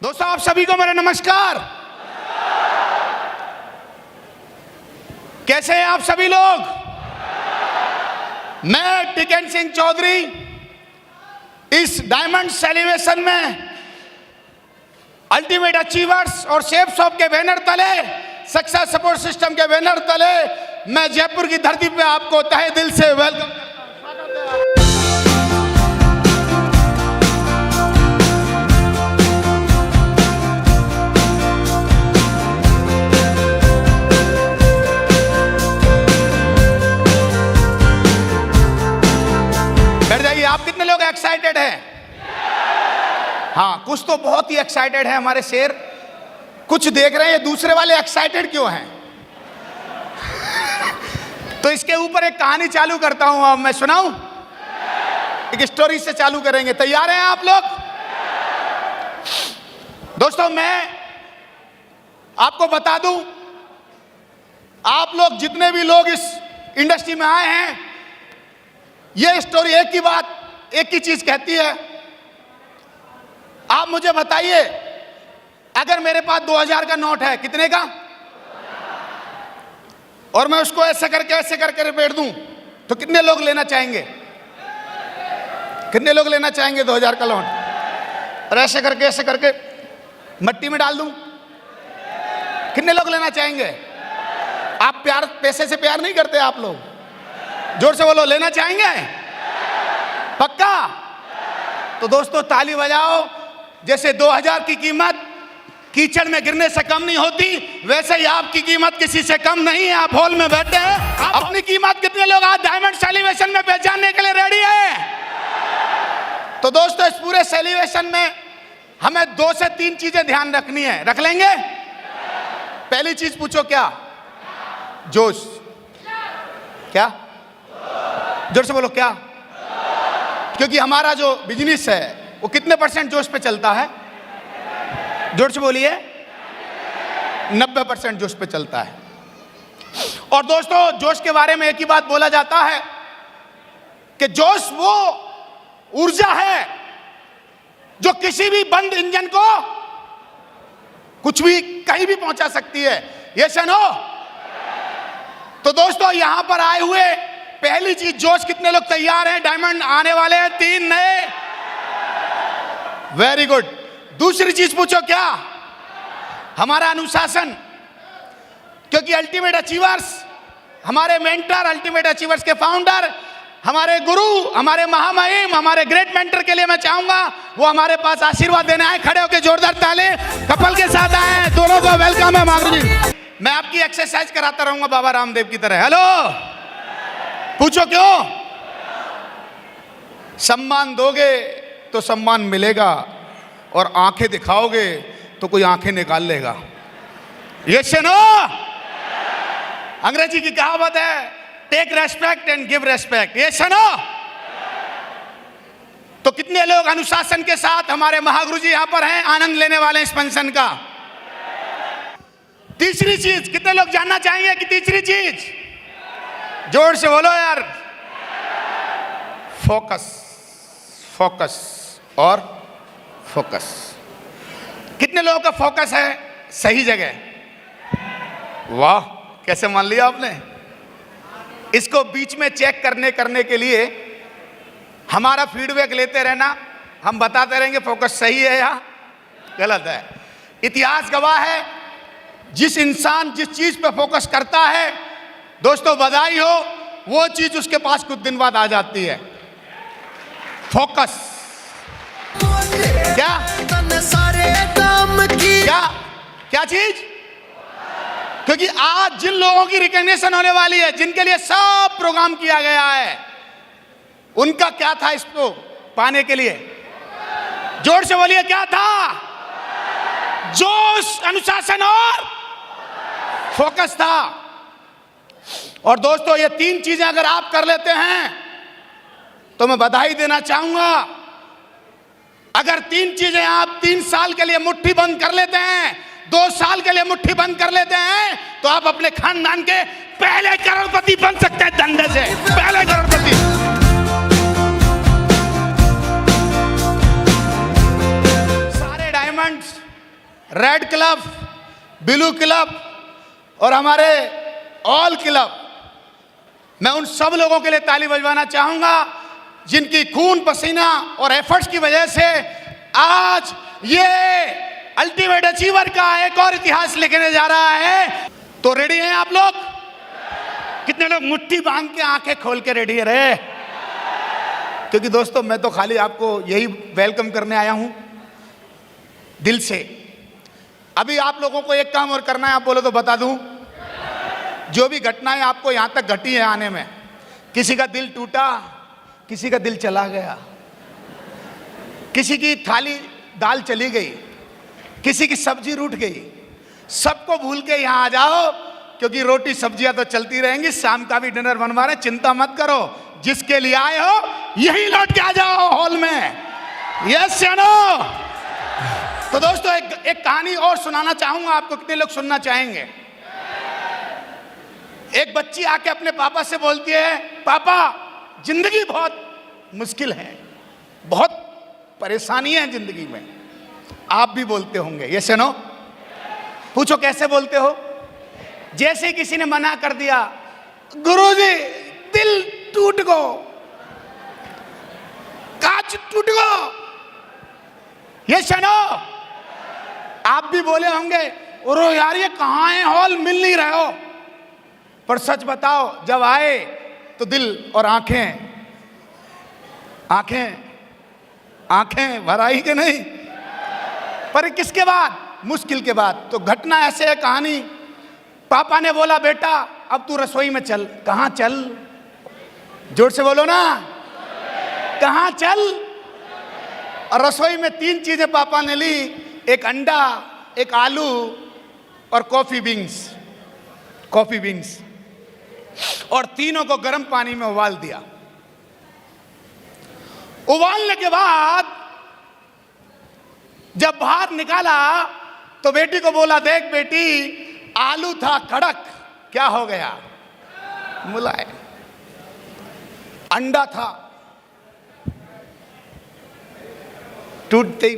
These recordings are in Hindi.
दोस्तों आप सभी को मेरा नमस्कार। कैसे हैं आप सभी लोग? मैं टिकन सिंह चौधरी इस डायमंड सेलिब्रेशन में अल्टीमेट अचीवर्स और शेप शॉप के बैनर तले, सक्सेस सपोर्ट सिस्टम के बैनर तले मैं जयपुर की धरती पे आपको तहे दिल से वेलकम करता हूं। बैठ जाइए। आप कितने लोग एक्साइटेड हैं? हाँ, कुछ तो बहुत ही एक्साइटेड है हमारे शेर। कुछ देख रहे हैं दूसरे वाले एक्साइटेड क्यों हैं? तो इसके ऊपर एक कहानी चालू करता हूं। अब मैं सुनाऊं? एक स्टोरी से चालू करेंगे। तैयार हैं आप लोग? दोस्तों मैं आपको बता दूं, आप लोग जितने भी लोग इस इंडस्ट्री में आए हैं, ये स्टोरी एक ही बात, एक ही चीज कहती है। आप मुझे बताइए, अगर मेरे पास 2000 का नोट है, कितने का, और मैं उसको ऐसे करके रिपीट दूं, तो कितने लोग लेना चाहेंगे? कितने लोग लेना चाहेंगे 2000 का नोट? और ऐसे करके मट्टी में डाल दूं, कितने लोग लेना चाहेंगे? आप प्यार, पैसे से प्यार नहीं करते आप लोग? जोर से बोलो, लेना चाहेंगे? पक्का? तो दोस्तों ताली बजाओ। जैसे 2000 की कीमत कीचड़ में गिरने से कम नहीं होती, वैसे ही आपकी कीमत किसी से कम नहीं है। आप हॉल में बैठे हैं, अपनी कीमत कितने लोग आज डायमंड सेलिब्रेशन में पहचानने के लिए रेडी है? तो दोस्तों इस पूरे सेलिब्रेशन में हमें 2 से 3 चीजें ध्यान रखनी है। रख लेंगे? पहली चीज पूछो, क्या? जोश। क्या? जोर से बोलो, क्या? क्योंकि हमारा जो बिजनेस है वो कितने % जोश पे चलता है? जोर से बोलिए। 90% जोश पे चलता है। और दोस्तों जोश के बारे में एक ही बात बोला जाता है कि जोश वो ऊर्जा है जो किसी भी बंद इंजन को कुछ भी कहीं भी पहुंचा सकती है। ये सुनो। तो दोस्तों यहां पर आए हुए पहली चीज जोश। कितने लोग तैयार हैं? डायमंड आने वाले हैं 3 नए। Very good. दूसरी चीज पूछो, क्या? हमारा अनुशासन। क्योंकि अल्टीमेट अचीवर्स, हमारे मेंटर, अल्टीमेट अचीवर्स के फाउंडर, हमारे गुरु, हमारे महामहिम, हमारे ग्रेट मेंटर के लिए मैं चाहूंगा वो हमारे पास आशीर्वाद देना है। खड़े होकर जोरदार ताली कपल के साथ आए। दोनों को वेलकम है महागुरु जी। मैं आपकी एक्सरसाइज कराता रहूंगा बाबा रामदेव की तरह। हेलो, पूछो क्यों? सम्मान दोगे तो सम्मान मिलेगा, और आंखें दिखाओगे तो कोई आंखें निकाल लेगा। ये सुनो, अंग्रेजी की कहावत है, take respect and give respect. ये सुनो। तो कितने लोग अनुशासन के साथ हमारे महागुरु जी यहां पर हैं, आनंद लेने वाले हैं इस फंक्शन का? तीसरी चीज कितने लोग जानना चाहेंगे कि तीसरी चीज? जोर से बोलो यार। फोकस, फोकस और फोकस। कितने लोगों का फोकस है सही जगह? वाह, कैसे मान लिया आपने? इसको बीच में चेक करने के लिए हमारा फीडबैक लेते रहना। हम बताते रहेंगे फोकस सही है या गलत है। इतिहास गवाह है, जिस इंसान जिस चीज पे फोकस करता है, दोस्तों बधाई हो, वो चीज उसके पास कुछ दिन बाद आ जाती है। फोकस। क्या? क्या चीज? क्योंकि आज जिन लोगों की रिकॉग्निशन होने वाली है, जिनके लिए सब प्रोग्राम किया गया है, उनका क्या था इसको पाने के लिए? जोर से बोलिए, क्या था? जोश, अनुशासन और फोकस था। और दोस्तों ये 3 चीजें अगर आप कर लेते हैं तो मैं बधाई देना चाहूंगा। अगर 3 चीजें आप 3 साल के लिए मुट्ठी बंद कर लेते हैं, 2 साल के लिए मुट्ठी बंद कर लेते हैं, तो आप अपने खानदान के पहले करोड़पति बन सकते हैं। धंधे से पहले करोड़पति। सारे diamonds red club, blue club और हमारे ऑल क्लब, मैं उन सब लोगों के लिए ताली बजवाना चाहूंगा जिनकी खून पसीना और एफर्ट्स की वजह से आज ये अल्टीमेट अचीवर का एक और इतिहास लिखने जा रहा है। तो रेडी हैं आप लोग? कितने लोग मुट्ठी बांध के आंखें खोल के रेडी है रे? क्योंकि दोस्तों मैं तो खाली आपको यही वेलकम करने आया हूं दिल से। अभी आप लोगों को एक काम और करना है, आप बोलो तो बता दूं। जो भी घटनाएं आपको यहां तक घटी है आने में, किसी का दिल टूटा, किसी का दिल चला गया, किसी की थाली दाल चली गई, किसी की सब्जी रूठ गई, सबको भूल के यहां आ जाओ, क्योंकि रोटी सब्जियां तो चलती रहेंगी। शाम का भी डिनर बनवा रहे, चिंता मत करो। जिसके लिए आए हो यही लौट के आ जाओ हॉल में। यस या नो? तो दोस्तों एक कहानी और सुनाना चाहूंगा आपको। कितने लोग सुनना चाहेंगे? एक बच्ची आके अपने पापा से बोलती है, पापा जिंदगी बहुत मुश्किल है, बहुत परेशानी है जिंदगी में। आप भी बोलते होंगे, यस या नो? पूछो कैसे बोलते हो? जैसे किसी ने मना कर दिया, गुरुजी दिल टूट गो, कांच टूट गो, यस या नो? आप भी बोले होंगे, अरे यार ये कहां है हॉल, मिल नहीं रहे हो। पर सच बताओ, जब आए तो दिल और आंखें आंखें आंखें भर आई कि नहीं? पर किसके बाद? मुश्किल के बाद। तो घटना ऐसे है, कहानी। पापा ने बोला, बेटा अब तू रसोई में चल। कहां चल? जोर से बोलो ना, कहां चल? और रसोई में 3 चीजें पापा ने ली, एक अंडा, एक आलू और कॉफी बीन्स, और तीनों को गर्म पानी में उबाल दिया। उबालने के बाद जब बाहर निकाला तो बेटी को बोला, देख बेटी, आलू था कड़क, क्या हो गया? मुलायम। अंडा था टूटते ही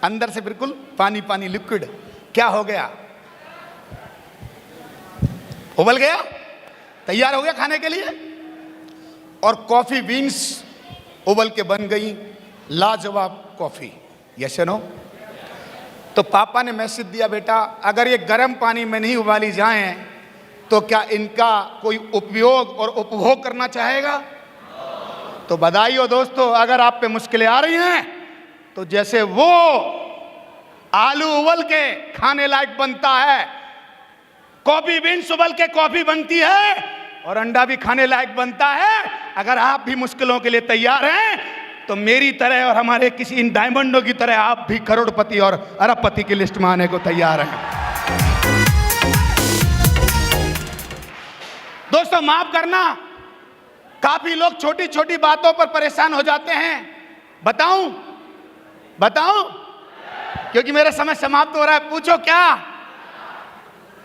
अंदर से बिल्कुल पानी पानी लिक्विड, क्या हो गया? उबल गया, तैयार हो गया खाने के लिए। और कॉफी बीन्स उबल के बन गई लाजवाब कॉफी, यस या नो? तो पापा ने मैसेज दिया, बेटा अगर ये गर्म पानी में नहीं उबाली जाएं तो क्या इनका कोई उपयोग और उपभोग करना चाहेगा? तो बधाई हो दोस्तों, अगर आप पे मुश्किलें आ रही हैं तो जैसे वो आलू उबल के खाने लायक बनता है, कॉफी बीन्स उबल के कॉफी बनती है, और अंडा भी खाने लायक बनता है। अगर आप भी मुश्किलों के लिए तैयार हैं तो मेरी तरह और हमारे किसी इन डायमंडों की तरह आप भी करोड़पति और अरबपति की लिस्ट में आने को तैयार हैं। दोस्तों माफ करना, काफी लोग छोटी छोटी बातों पर परेशान हो जाते हैं। बताऊं? क्योंकि मेरा समय समाप्त हो रहा है। पूछो क्या?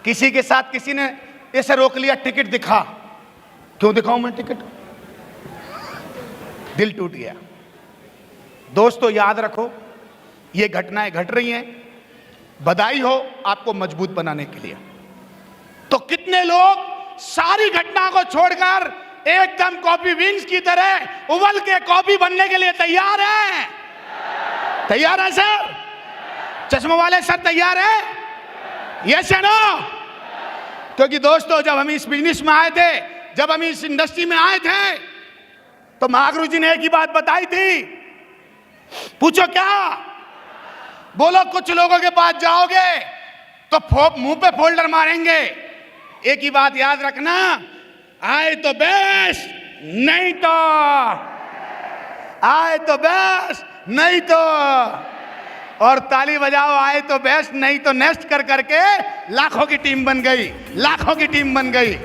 किसी के साथ किसी ने ऐसे रोक लिया, टिकट दिखा। क्यों दिखाऊं मैं टिकट? दिल टूट गया। दोस्तों याद रखो, ये घटनाएं घट रही हैं, बधाई हो आपको मजबूत बनाने के लिए। तो कितने लोग सारी घटना को छोड़कर एकदम कॉफी बीन्स की तरह उबल के कॉफी बनने के लिए तैयार हैं? तैयार है सर? चश्मों वाले सर तैयार है? यस या नो? क्योंकि दोस्तों जब हम इस बिजनेस में आए थे, जब हम इस इंडस्ट्री में आए थे, तो महागुरु जी ने एक ही बात बताई थी। पूछो क्या? बोलो कुछ लोगों के पास जाओगे तो मुंह पे फोल्डर मारेंगे। एक ही बात याद रखना, आए तो बेस्ट, नहीं तो आए तो बेस्ट, नहीं तो, और ताली बजाओ, आए तो बेस्ट नहीं तो नेक्स्ट कर करके लाखों की टीम बन गई, लाखों की टीम बन गई।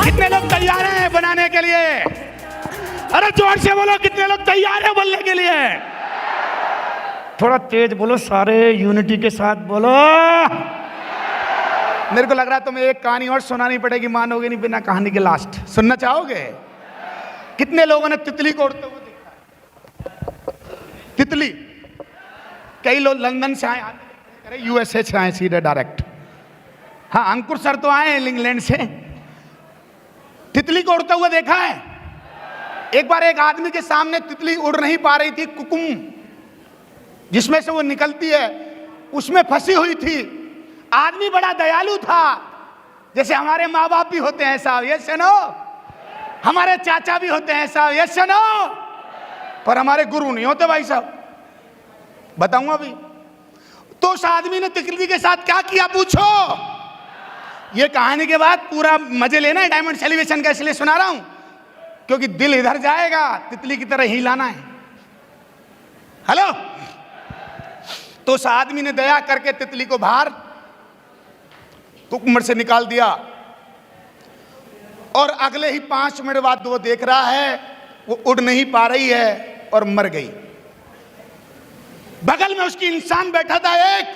कितने लोग तैयार हैं बनाने के लिए? अरे जोर से बोलो, कितने लोग तैयार हैं बोलने के लिए? थोड़ा तेज बोलो, सारे यूनिटी के साथ बोलो। मेरे को लग रहा है तुम्हें एक कहानी और सुनानी पड़ेगी, मानोगे नहीं बिना कहानी के। लास्ट सुनना चाहोगे? कितने लोगों ने तितली को उड़ते हुए देखा है? तितली कई लोग लंदन से आए, यूएसए से आए सीधे डायरेक्ट। हाँ, अंकुर सर तो आए इंग्लैंड से। तितली को उड़ता हुआ देखा है? एक बार एक आदमी के सामने तितली उड़ नहीं पा रही थी, कुकुम जिसमें से वो निकलती है उसमें फंसी हुई थी। आदमी बड़ा दयालु था, जैसे हमारे माँ बाप भी होते हैं साहब, ये सुनो, हमारे चाचा भी होते हैं साहब, ये सुनो, पर हमारे गुरु नहीं होते भाई साहब। बताऊंगा अभी। तो उस आदमी ने तितली के साथ क्या किया पूछो। ये कहानी के बाद पूरा मजे लेना है, डायमंड सेलिब्रेशन का इसलिए सुना रहा हूं क्योंकि दिल इधर जाएगा, तितली की तरह हिलाना है। हेलो। तो उस आदमी ने दया करके तितली को बाहर कुकुम्बर से निकाल दिया और अगले ही 5 मिनट बाद वो देख रहा है वो उड़ नहीं पा रही है और मर गई। बगल में उसकी इंसान बैठा था एक,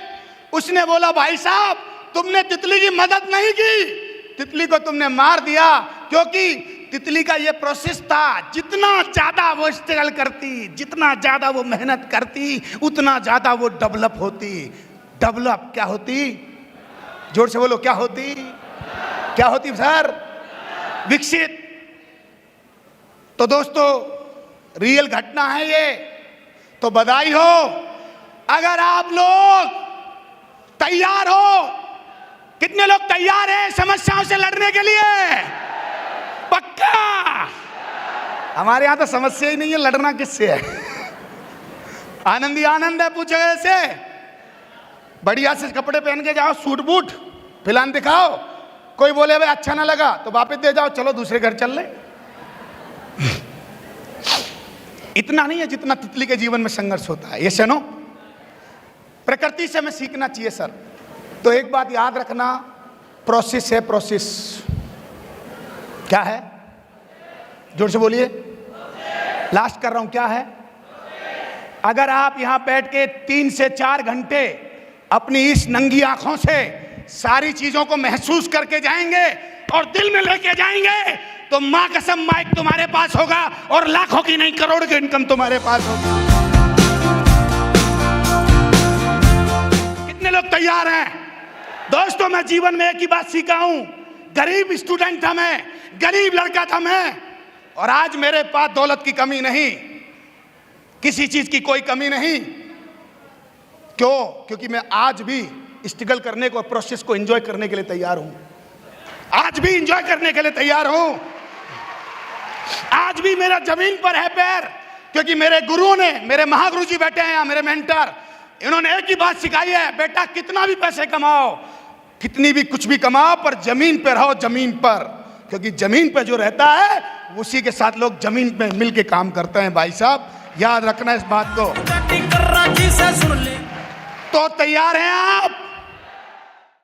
उसने बोला भाई साहब तुमने तितली की मदद नहीं की, तितली को तुमने मार दिया, क्योंकि तितली का ये प्रोसेस था, जितना ज्यादा वो स्ट्रगल करती, जितना ज्यादा वो मेहनत करती, उतना ज्यादा वो डेवलप होती। डेवलप क्या होती? जोर से बोलो, क्या होती? क्या होती सर? विकसित। तो दोस्तों रियल घटना है ये, तो बधाई हो अगर आप लोग तैयार हो। कितने लोग तैयार हैं समस्याओं से लड़ने के लिए? पक्का? हमारे यहां तो समस्या ही नहीं है, लड़ना किससे है? आनंद ही आनंद है। पूछो ऐसे बढ़िया से कपड़े पहन के जाओ, सूट बूट फिलहाल दिखाओ, कोई बोले भाई अच्छा ना लगा तो वापस दे जाओ, चलो दूसरे घर चल ले। इतना नहीं है जितना तितली के जीवन में संघर्ष होता है। ये सुनो, प्रकृति से हमें सीखना चाहिए सर। तो एक बात याद रखना, प्रोसेस है, प्रोसेस क्या है? जोर से बोलिए, लास्ट कर रहा हूं, क्या है? अगर आप यहां बैठ के 3 से 4 घंटे अपनी इस नंगी आंखों से सारी चीजों को महसूस करके जाएंगे और दिल में लेके जाएंगे तो मां कसम माइक तुम्हारे पास होगा और लाखों की नहीं करोड़ की इनकम तुम्हारे पास होगी। कितने लोग तैयार हैं? दोस्तों मैं जीवन में एक ही बात सीखा हूं, गरीब स्टूडेंट था मैं, गरीब लड़का था मैं, और आज मेरे पास दौलत की कमी नहीं, किसी चीज की कोई कमी नहीं। क्यों? क्योंकि मैं आज भी स्ट्रगल करने को, प्रोसेस को एंजॉय करने के लिए तैयार हूं। आज भी एंजॉय करने के लिए तैयार हूं। आज भी मेरा जमीन पर है पैर, क्योंकि मेरे गुरुओं ने, मेरे महागुरु जी बैठे हैं, मेरे मेंटर, इन्होंने एक ही बात सिखाई है, बेटा कितना भी पैसे कमाओ, कितनी भी कुछ भी कमाओ, पर जमीन पर रहो, जमीन पर, क्योंकि जमीन पर जो रहता है उसी के साथ लोग जमीन पे मिलके काम करते हैं। भाई साहब याद रखना इस बात को। तो तैयार हैं आप?